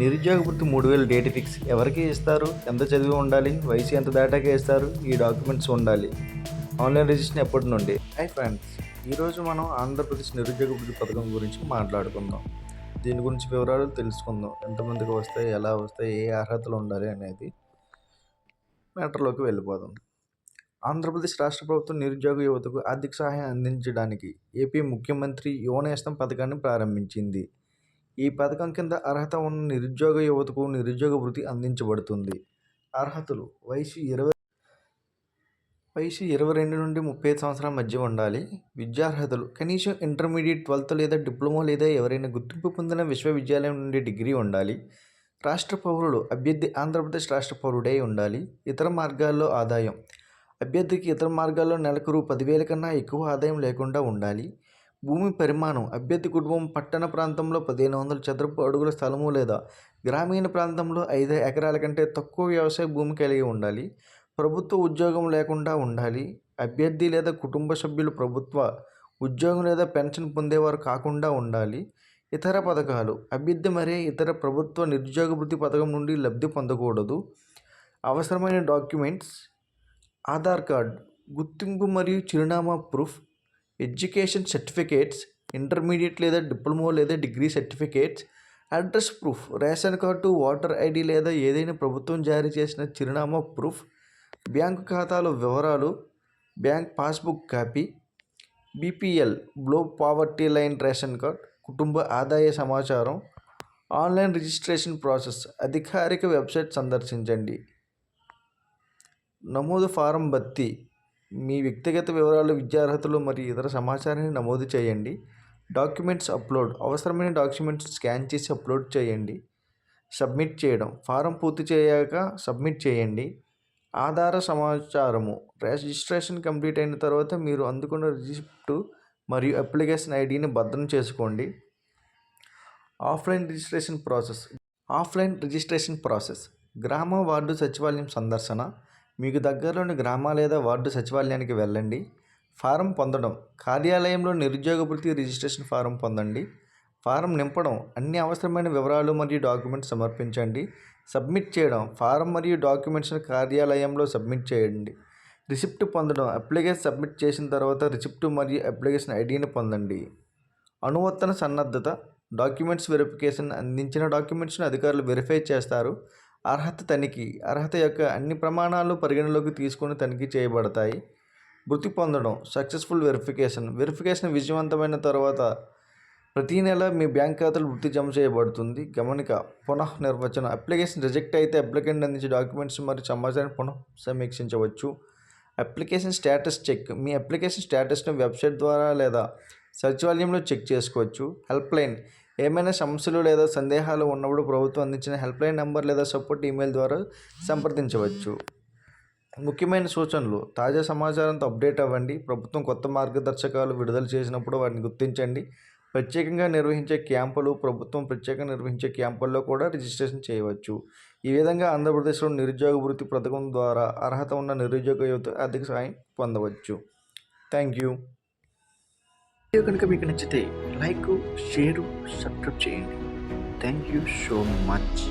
నిరుద్యోగ వృత్తి 3000 date fix ఎవరికి ఇస్తారు? ఎంత చదివి ఉండాలి? వయసు ఎంత దాటాక ఇస్తారు? ఈ డాక్యుమెంట్స్ ఉండాలి. ఆన్లైన్ రిజిస్ట్రేషన్ ఎప్పటి నుండి? హై ఫ్రెండ్స్, ఈరోజు మనం ఆంధ్రప్రదేశ్ నిరుద్యోగ వృత్తి పథకం గురించి మాట్లాడుకుందాం. దీని గురించి వివరాలు తెలుసుకుందాం. ఎంతమందికి వస్తాయి, ఎలా వస్తాయి, ఏ అర్హతలు ఉండాలి అనేది మ్యాటర్లోకి వెళ్ళిపోదాం. ఆంధ్రప్రదేశ్ రాష్ట్ర ప్రభుత్వం నిరుద్యోగ యువతకు ఆర్థిక సహాయం అందించడానికి ఏపీ ముఖ్యమంత్రి యువనేస్తం పథకాన్ని ప్రారంభించింది. ఈ పథకం కింద అర్హత ఉన్న నిరుద్యోగ యువతకు నిరుద్యోగ వృత్తి అందించబడుతుంది. అర్హతలు: వయసు 22 నుండి 35 సంవత్సరాల మధ్య ఉండాలి. విద్యార్హతలు: కనీసం ఇంటర్మీడియట్, 12th లేదా డిప్లొమా లేదా ఎవరైనా గుర్తింపు పొందిన విశ్వవిద్యాలయం నుండి డిగ్రీ ఉండాలి. రాష్ట్ర పౌరులు: అభ్యర్థి ఆంధ్రప్రదేశ్ రాష్ట్ర పౌరుడై ఉండాలి. ఇతర మార్గాల్లో ఆదాయం: అభ్యర్థికి ఇతర మార్గాల్లో నెలకు రూ. 10,000 కన్నా ఎక్కువ ఆదాయం లేకుండా ఉండాలి. భూమి పరిమాణం: అభ్యర్థి కుటుంబం పట్టణ ప్రాంతంలో 1500 చదరపు అడుగుల స్థలము లేదా గ్రామీణ ప్రాంతంలో 5 ఎకరాల కంటే తక్కువ వ్యవసాయ భూమి కలిగి ఉండాలి. ప్రభుత్వ ఉద్యోగం లేకుండా ఉండాలి. అభ్యర్థి లేదా కుటుంబ సభ్యులు ప్రభుత్వ ఉద్యోగం లేదా పెన్షన్ పొందేవారు కాకుండా ఉండాలి. ఇతర పథకాలు: అభ్యర్థి మరే ఇతర ప్రభుత్వ నిరుద్యోగ వృత్తి పథకం నుండి లబ్ధి పొందకూడదు. అవసరమైన డాక్యుమెంట్స్: ఆధార్ కార్డ్, గుర్తింపు మరియు చిరునామా ప్రూఫ్, ఎడ్యుకేషన్ సర్టిఫికేట్స్, ఇంటర్మీడియట్ లేదా డిప్లొమా లేదా degree certificates, address proof, ration card, voter ID లేదా ఏదైనా ప్రభుత్వం జారీ చేసిన చిరునామా ప్రూఫ్, బ్యాంకు ఖాతాల వివరాలు, bank passbook copy, BPL below poverty line ration card, కుటుంబ ఆదాయ సమాచారం. ఆన్లైన్ రిజిస్ట్రేషన్ ప్రాసెస్: అధికారిక వెబ్సైట్ సందర్శించండి. నమోదు ఫారం భర్తీ: మీ వ్యక్తిగత వివరాలు, విద్యార్హతలు మరియు ఇతర సమాచారాన్ని నమోదు చేయండి. డాక్యుమెంట్స్ అప్లోడ్: అవసరమైన డాక్యుమెంట్స్ స్కాన్ చేసి అప్లోడ్ చేయండి. సబ్మిట్ చేయడం: ఫారం పూర్తి చేయాక సబ్మిట్ చేయండి. ఆధార సమాచారము: రిజిస్ట్రేషన్ కంప్లీట్ అయిన తర్వాత మీరు అందుకున్న రిసిప్ట్ మరియు అప్లికేషన్ ఐడిని భద్రం చేసుకోండి. ఆఫ్లైన్ రిజిస్ట్రేషన్ ప్రాసెస్: గ్రామ వార్డు సచివాలయం సందర్శన: మీకు దగ్గరలోని గ్రామ లేదా వార్డు సచివాలయానికి వెళ్ళండి. ఫారం పొందడం: కార్యాలయంలో నిరుద్యోగ వృత్తి రిజిస్ట్రేషన్ ఫారం పొందండి. ఫారం నింపడం: అన్ని అవసరమైన వివరాలు మరియు డాక్యుమెంట్స్ సమర్పించండి. సబ్మిట్ చేయడం: ఫారం మరియు డాక్యుమెంట్స్ని కార్యాలయంలో సబ్మిట్ చేయండి. రిసిప్ట్ పొందడం: అప్లికేషన్ సబ్మిట్ చేసిన తర్వాత రిసిప్ట్ మరియు అప్లికేషన్ ఐడిని పొందండి. అనువర్తన సన్నద్ధత: డాక్యుమెంట్స్ వెరిఫికేషన్: అందించిన డాక్యుమెంట్స్ను అధికారులు వెరిఫై చేస్తారు. అర్హత తనిఖీ: అర్హత యొక్క అన్ని ప్రమాణాలు పరిగణలోకి తీసుకొని తనిఖీ చేయబడతాయి. వృత్తి పొందడం: సక్సెస్ఫుల్ వెరిఫికేషన్ విజయవంతమైన తర్వాత ప్రతి నెల మీ బ్యాంక్ ఖాతాలో వృత్తి జమ చేయబడుతుంది. గమనిక: పునఃనిర్వచనం: అప్లికేషన్ రిజెక్ట్ అయితే అప్లికెంట్ అందించే డాక్యుమెంట్స్ మరియు సమాచారాన్ని పునః సమీక్షించవచ్చు. అప్లికేషన్ స్టేటస్ చెక్: మీ అప్లికేషన్ స్టేటస్ను వెబ్సైట్ ద్వారా లేదా సచివాలయంలో చెక్ చేసుకోవచ్చు. హెల్ప్ లైన్: ఏమైనా సమస్యలు లేదా సందేహాలు ఉన్నప్పుడు ప్రభుత్వం అందించిన హెల్ప్ లైన్ నంబర్ లేదా సపోర్ట్ ఈమెయిల్ ద్వారా సంప్రదించవచ్చు. ముఖ్యమైన సూచనలు: తాజా సమాచారంతో అప్డేట్ అవ్వండి. ప్రభుత్వం కొత్త మార్గదర్శకాలు విడుదల చేసినప్పుడు వాటిని గుర్తించండి. ప్రభుత్వం ప్రత్యేకంగా నిర్వహించే క్యాంపుల్లో కూడా రిజిస్ట్రేషన్ చేయవచ్చు. ఈ విధంగా ఆంధ్రప్రదేశ్లో నిరుద్యోగ వృత్తి పథకం ద్వారా అర్హత ఉన్న నిరుద్యోగ యువత ఆర్థిక సహాయం పొందవచ్చు. Thank you. వీడియో కనుక మీకు నచ్చితే లైక్, షేర్, సబ్స్క్రైబ్ చేయండి. Thank you so much.